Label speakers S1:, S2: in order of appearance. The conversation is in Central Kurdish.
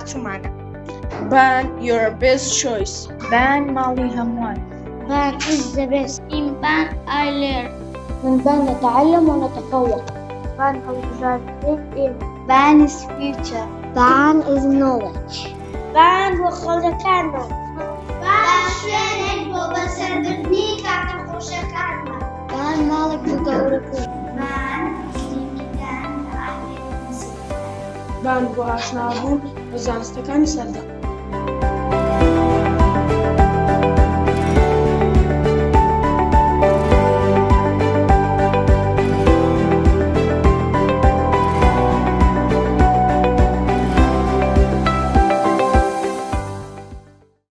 S1: چومانە. بان your best choice.
S2: بان ماڵی هەمووان.
S3: بان is the best.
S4: این بان ئایلێر.
S3: من بان نتعلم ونتفوق. بان هەڵبژاردنەی
S4: بان is future.
S3: بان is knowledge.
S4: بان بۆ خەڵکەکانمان. بان شوێنێک بۆ بەسەربردنی کاتە خۆشەکانمان.
S3: بان ماڵێک بۆ گەورەترین.
S4: بان کلینیکان لە ئاینەیەکی.
S1: بان بۆ ئاشنابوو بە زانستەکانی سەردەم.